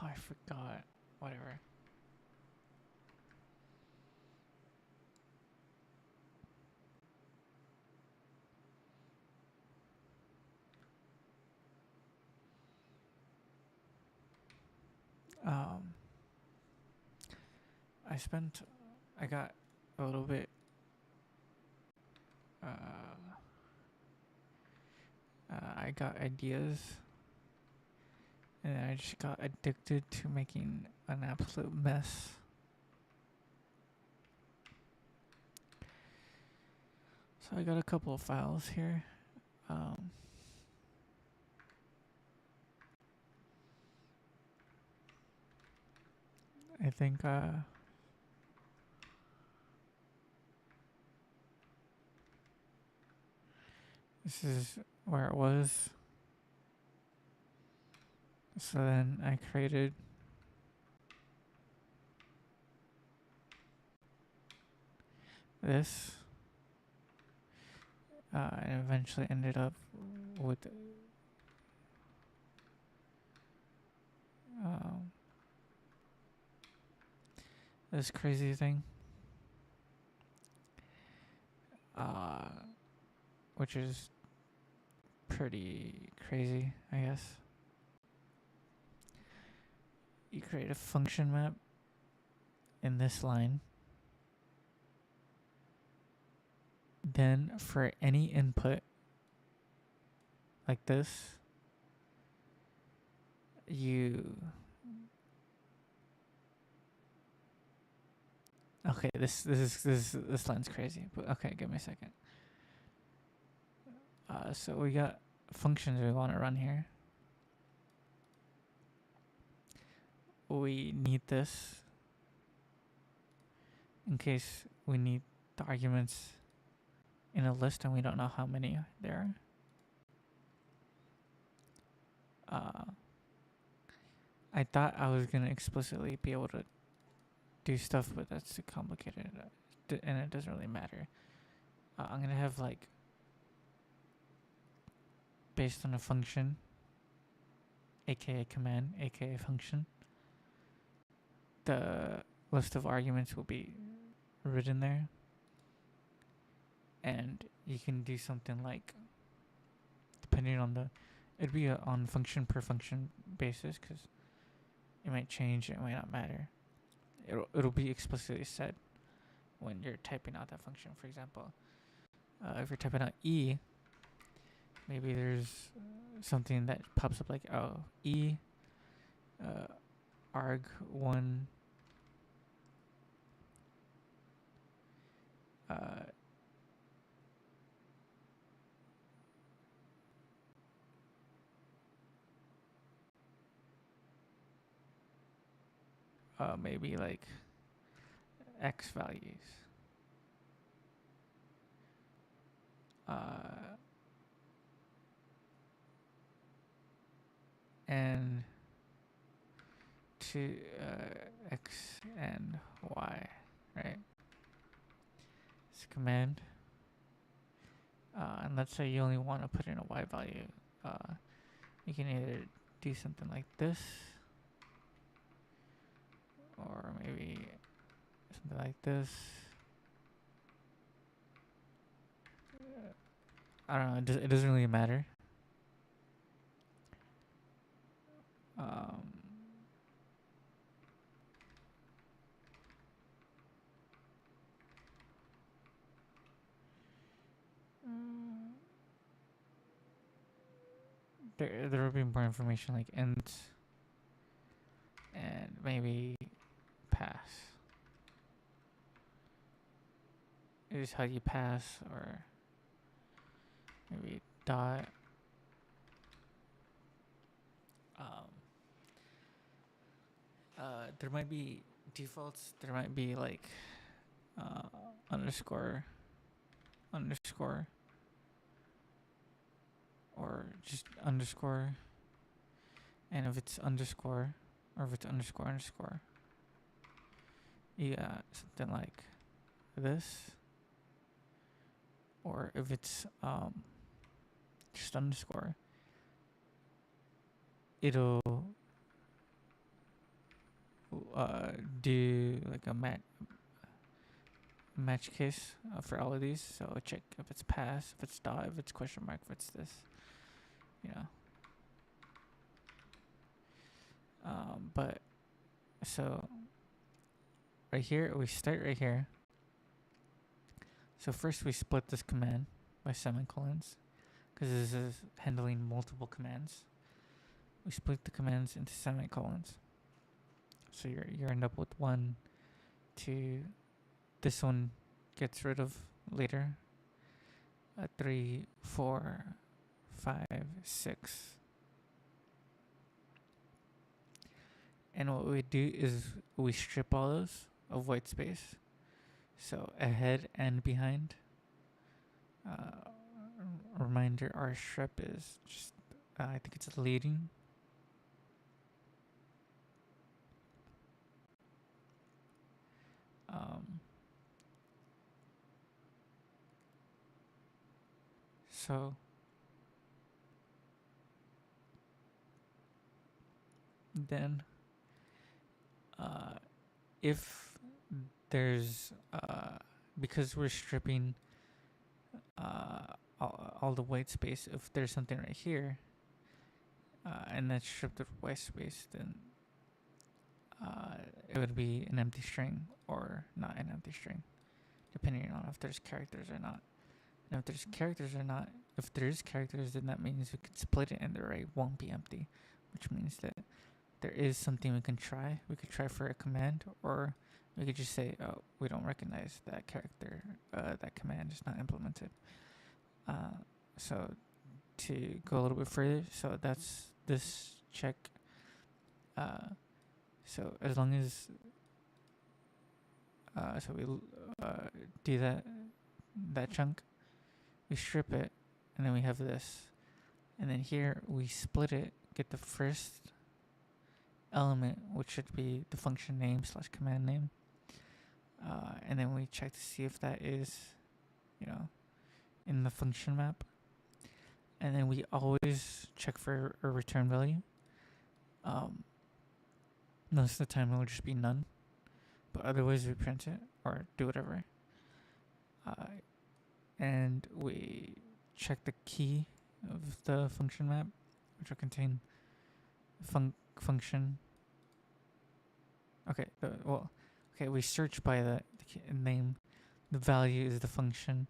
I forgot. Whatever. Um, I spent. I got a little bit. I got ideas, and I just got addicted to making an absolute mess. So I got a couple of files here. Um, I think this is where it was. So then I created this, and eventually ended up with um, this crazy thing, uh, which is pretty crazy, I guess. You create a function map in this line. Then for any input like this, you okay, this line's crazy, but okay, give me a second. So we got functions we want to run here. We need this in case we need the arguments in a list and we don't know how many there are. I thought I was gonna explicitly be able to do stuff, but that's too complicated, and it doesn't really matter. I'm gonna have like based on a function, aka command, aka function. The list of arguments will be written there, and you can do something like, depending on the, it'd be on function per function basis because it might change, it might not matter. It'll be explicitly said when you're typing out that function. For example, if you're typing out e, maybe there's something that pops up like, oh, e arg1 maybe like x values. And to x and y, right? It's a command. And let's say you only want to put in a y value. You can either do something like this, or maybe something like this. I don't know. It doesn't really matter. Um, there will be more information like int and maybe pass. It is how you pass, or maybe dot. There might be defaults. There might be like underscore, or just underscore. And if it's underscore, or if it's underscore, yeah, something like this. Or if it's just underscore, it'll do like a match case for all of these. So I'll check if it's pass, if it's dot, if it's question mark, if it's this, you know. But so right here, we start right here. So first we split this command by semicolons because this is handling multiple commands. We split the commands into semicolons. So you end up with 1, 2. This one gets rid of later. 3, 4, 5, 6. And what we do is we strip all those of white space. So ahead and behind. Reminder, our strip is just, I think it's leading. So then if there's because we're stripping all the white space, if there's something right here and that's stripped of white space, then it would be an empty string or not an empty string, depending on if there's characters or not. And if there's characters or not, if there's characters, then that means we could split it and the array won't be empty, which means that there is something we can try. We could try for a command, or we could just say, oh, we don't recognize that character, that command is not implemented. So to go a little bit further, so that's this check. So as long as, so we do that chunk, we strip it, and then we have this. And then here we split it, get the first element, which should be the function name / command name. And then we check to see if that is, in the function map. And then we always check for a return value. Most of the time it will just be none, but otherwise we print it or do whatever. And we check the key of the function map, which will contain function. Okay, we search by the name. The value is the function,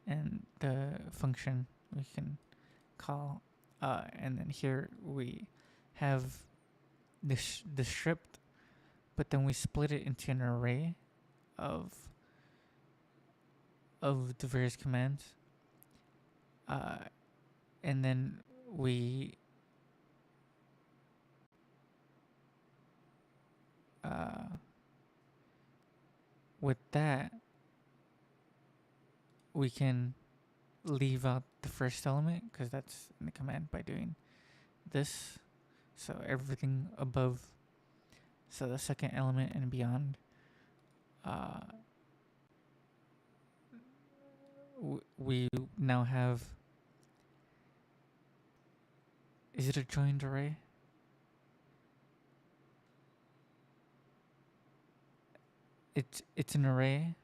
and the function we can call. And then here we have the stripped, but then we split it into an array of the various commands. And then we with that we can leave out the first element because that's in the command by doing this. So everything above, so the second element and beyond, we now have, is it a joined array? It's an array.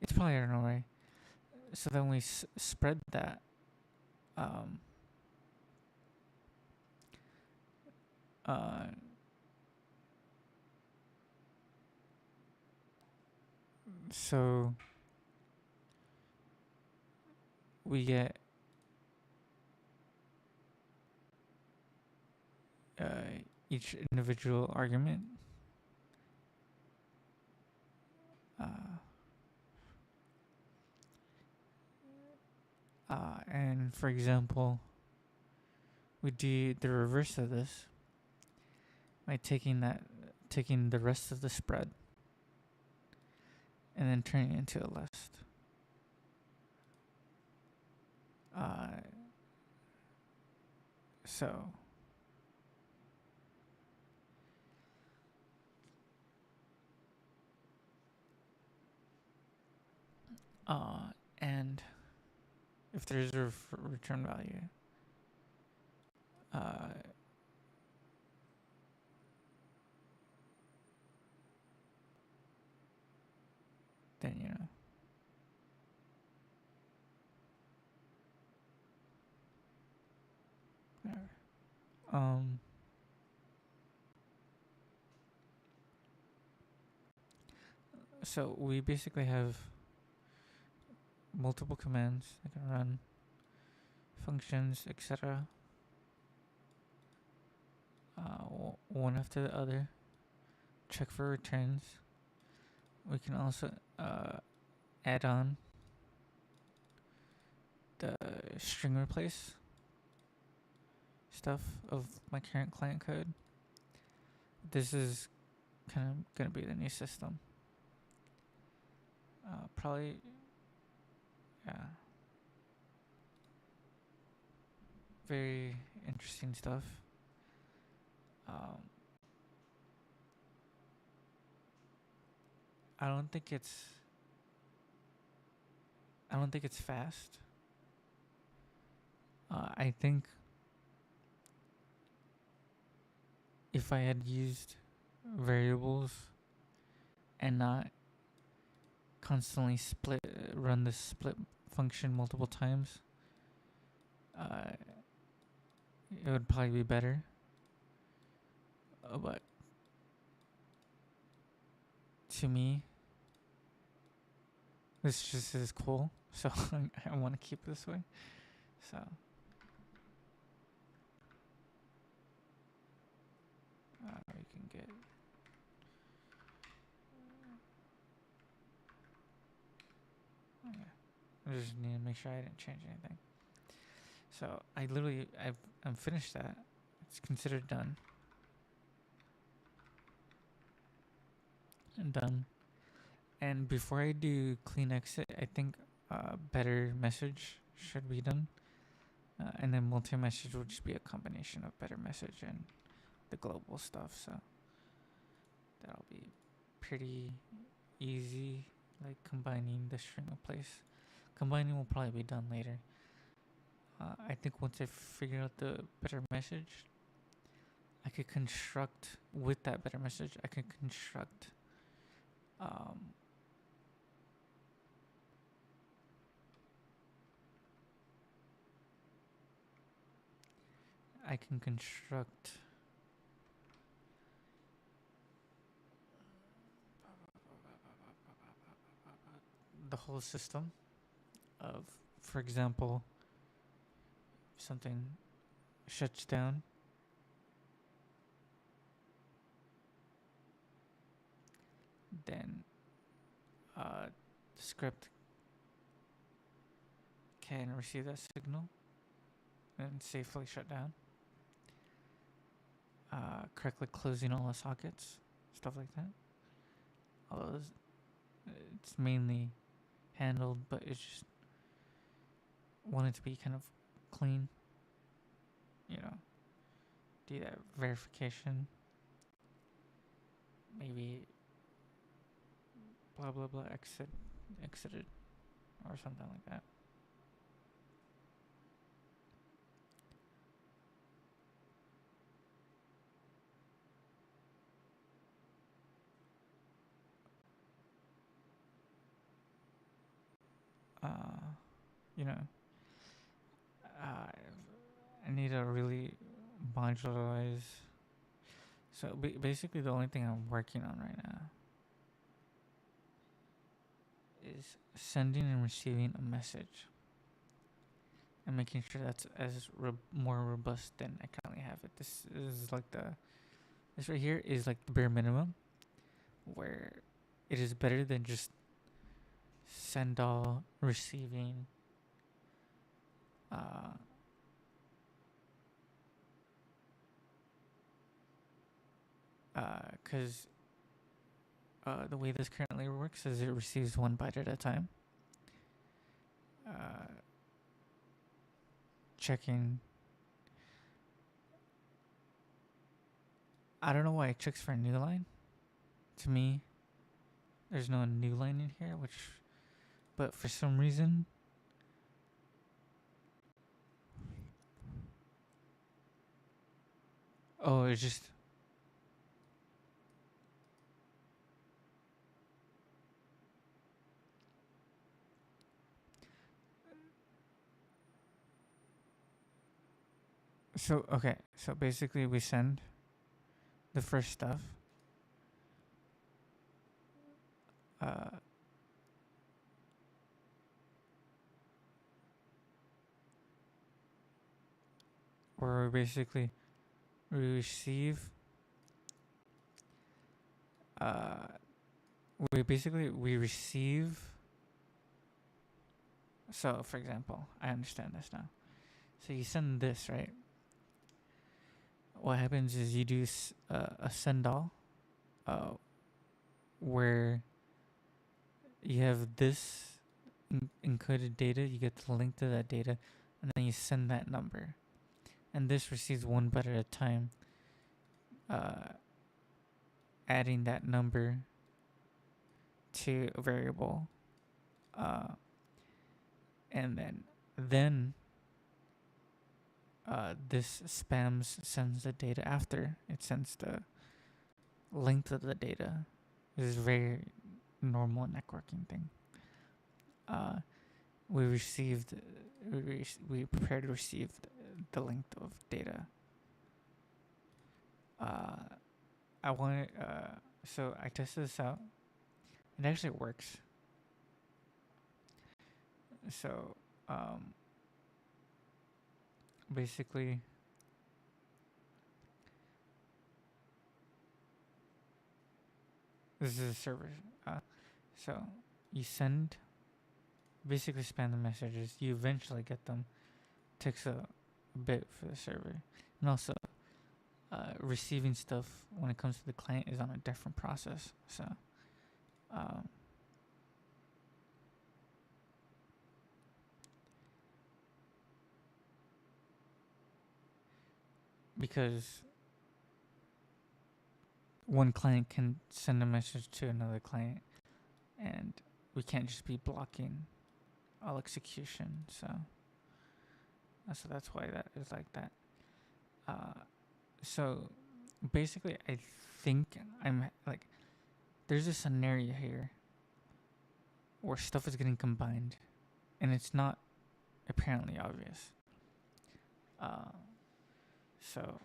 It's probably an array. So then we spread that. So we get each individual argument. And for example, we do the reverse of this by taking the rest of the spread and then turning it into a list. And if there's a return value, then you know. Whatever. Um. So we basically have multiple commands that can run functions, etc. One after the other. Check for returns. We can also add on the string replace stuff of my current client code. This is kind of gonna be the new system. Probably, yeah. Very interesting stuff. Um, I don't think it's. I don't think it's fast. I think if I had used variables and not constantly run this split function multiple times, it would probably be better. But to me, this just is cool, so I want to keep it this way. So we can get. Okay. I just need to make sure I didn't change anything. So I'm finished that. It's considered done. And done. And before I do clean exit, I think better message should be done. And then multi-message will just be a combination of better message and the global stuff. So that'll be pretty easy, like combining the string replace. Combining will probably be done later. I think once I figure out the better message, I could construct, with that better message, I could construct I can construct the whole system of, for example, if something shuts down, then the script can receive that signal and safely shut down. Correctly closing all the sockets, stuff like that. Although it's mainly handled, but it's just wanted to be kind of clean. You know, do that verification. Maybe blah blah blah exited or something like that. You know, I need to really modularize. So basically, the only thing I'm working on right now is sending and receiving a message and making sure that's as more robust than I currently have it. This is like this right here is like the bare minimum, where it is better than just send all receiving. Because the way this currently works is it receives 1 byte at a time. Checking. I don't know why it checks for a new line. To me, there's no new line in here, but for some reason, it's just. So okay, so basically we send the first stuff. Uh, where we receive. Uh, we receive. So for example, I understand this now. So you send this, right? What happens is you do a send all, uh, where you have this encoded data. You get the link to that data, and then you send that number, and this receives one byte at a time. Adding that number to a variable, uh, and then this spams sends the data after it sends the length of the data. This is very normal networking thing. We received, we prepared to receive the length of data. I want so I tested this out. It actually works. So basically, this is a server. So you send, basically spam the messages. You eventually get them. Takes a bit for the server, and also receiving stuff when it comes to the client is on a different process. So because one client can send a message to another client, and we can't just be blocking all execution. So that's why that is like that. So basically, I think I'm like, there's a scenario here where stuff is getting combined, and it's not apparently obvious. So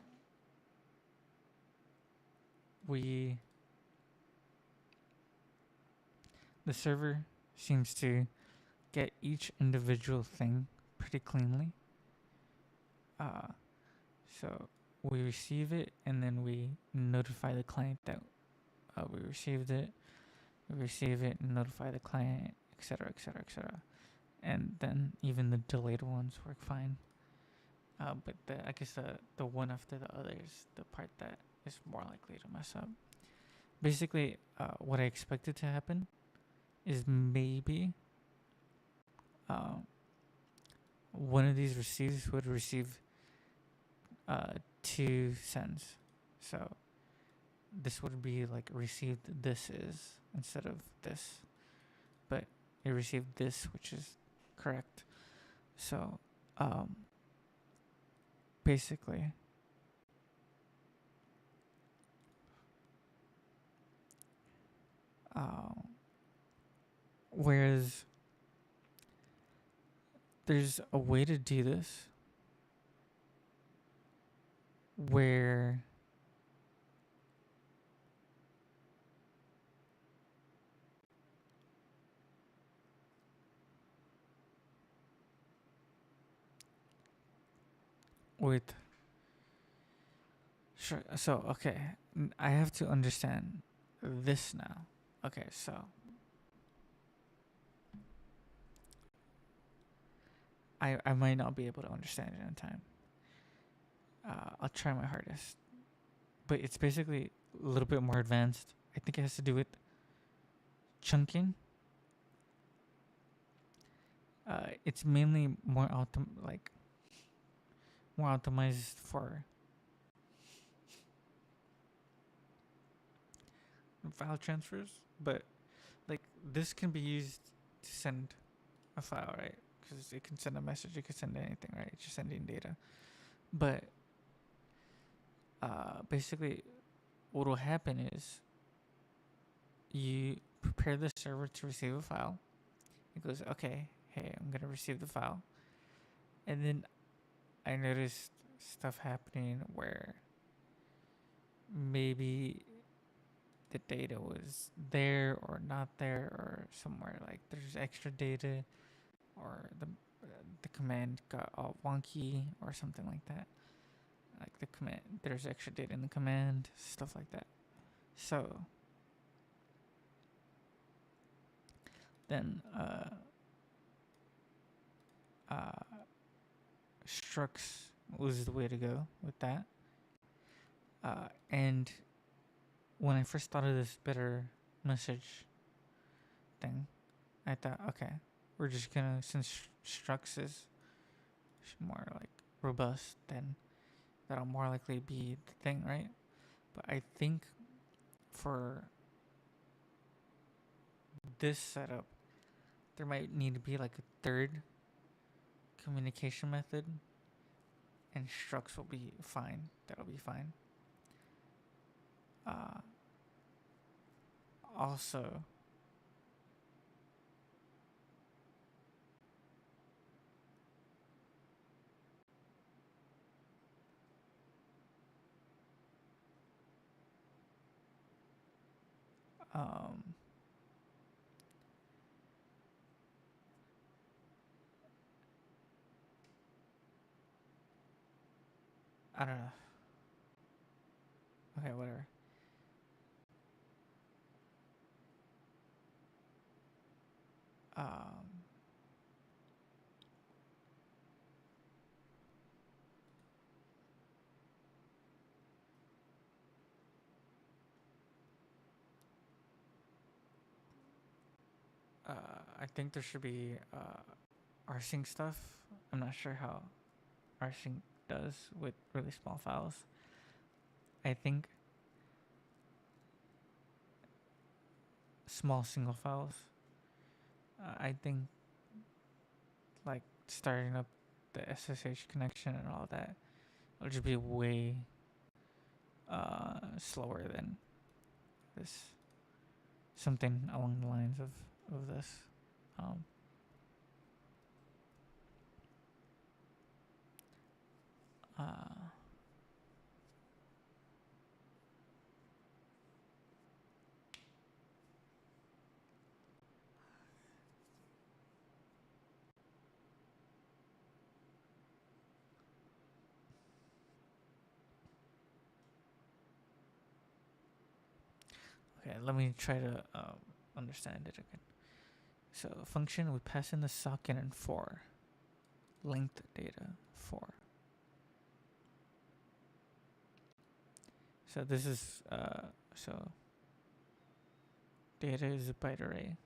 the server seems to get each individual thing pretty cleanly. So we receive it, and then we notify the client that we received it. We receive it and notify the client, etc., etc., etc. And then even the delayed ones work fine. But I guess the one after the other is the part that is more likely to mess up. Basically, what I expected to happen is maybe one of these receives would receive 2 cents. So this would be like received this is instead of this, but it received this, which is correct. So basically, whereas there's a way to do this where with sure. So okay, I have to understand this now. Okay, so I might not be able to understand it in time. I'll try my hardest, but it's basically a little bit more advanced. I think it has to do with chunking. It's mainly more more optimized for file transfers, but like this can be used to send a file, right? Because it can send a message, it can send anything, right? It's just sending data. But basically, what will happen is you prepare the server to receive a file. It goes, okay, hey, I'm gonna receive the file, and then I noticed stuff happening where maybe the data was there or not there, or somewhere like there's extra data, or the command got all wonky or something like that. Like the command, there's extra data in the command, stuff like that. So then structs was the way to go with that. And when I first thought of this better message thing, I thought, okay, we're just gonna, since structs is more like robust, then that'll more likely be the thing, right? But I think for this setup, there might need to be like a third communication method, and structs will be fine. That'll be fine. Also, um, I don't know. Okay, whatever. Um, I think there should be rsync stuff. I'm not sure how rsync does with really small files. I think small single files. I think like starting up the SSH connection and all that will just be way slower than this. Something along the lines of this. Um, uh, okay, let me try to understand it again. So function, we pass in the socket and for length data for. So this is so data is a byte array.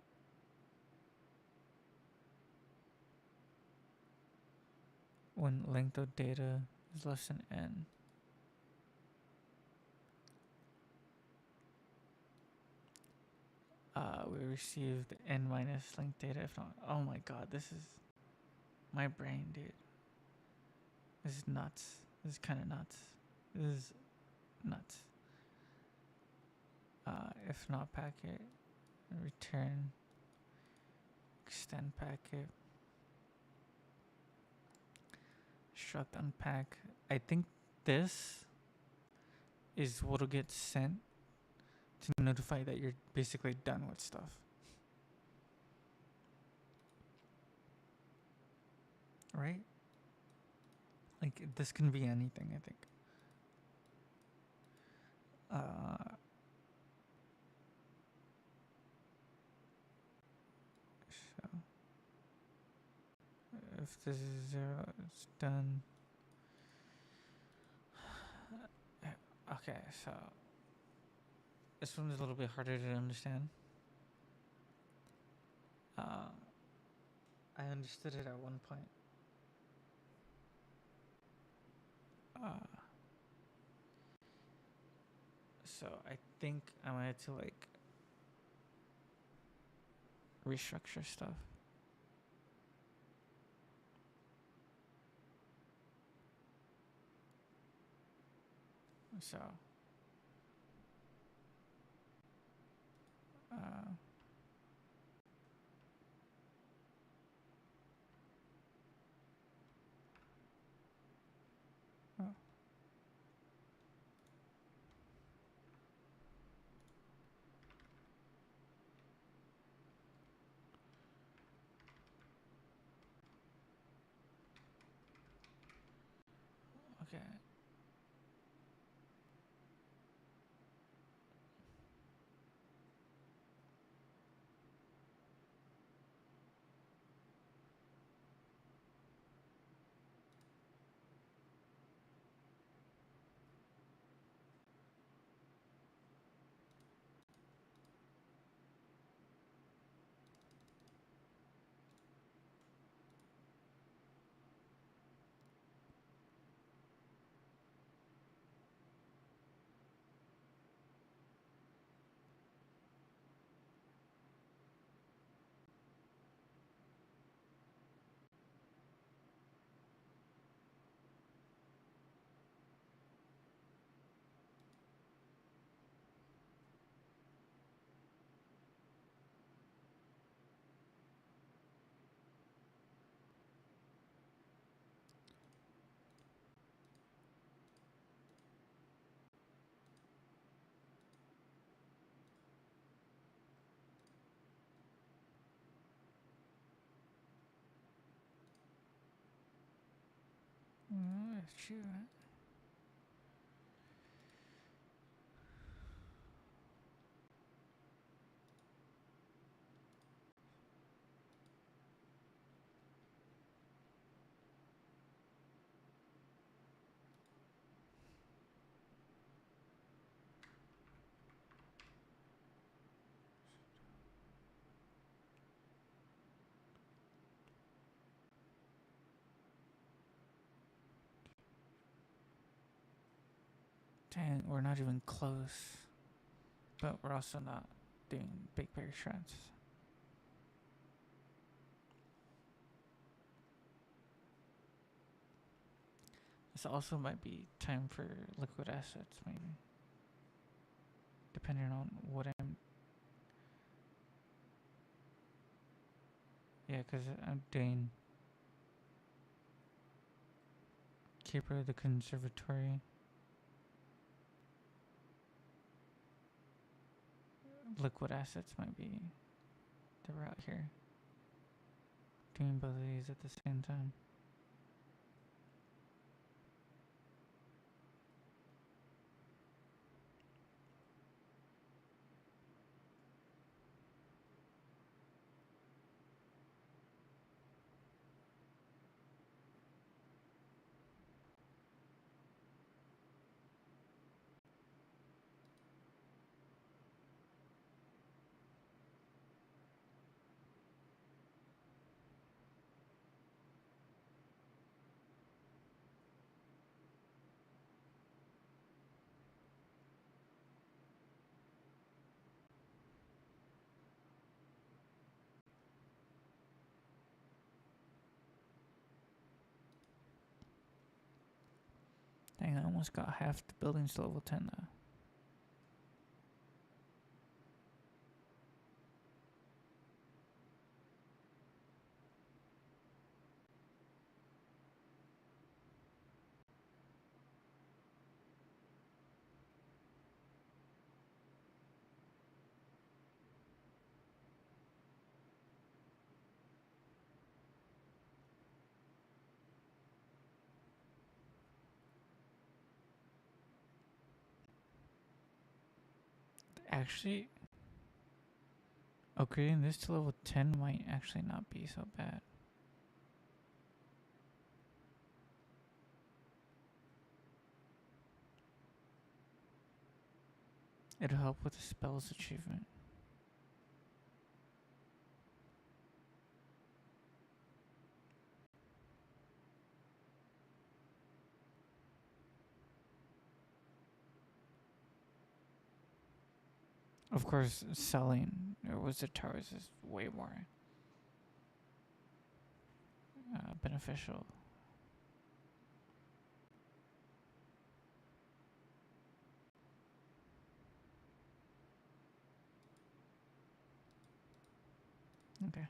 When length of data is less than n, we received n minus length data. If not, oh my god, this is my brain, dude. This is nuts. This is kind of nuts. This is nuts. If not packet, return extend packet, struct unpack. I think this is what'll get sent to notify that you're basically done with stuff. Right? Like this can be anything, I think. So if this is 0, it's done. Okay, so this one's a little bit harder to understand. I understood it at one point. So I think I might have to like restructure stuff. So look at. That's true, right? Dang, we're not even close. But we're also not doing big bear shreds. This also might be time for liquid assets, maybe. Depending on what I'm. Yeah, because I'm doing Keeper of the Conservatory. Liquid assets might be the route here. Doing both of these at the same time. Dang, I almost got half the buildings to level 10 though. Actually, upgrading this to level 10 might actually not be so bad. It'll help with the spells achievement. Of course, selling Wizard Towers is way more beneficial. Okay.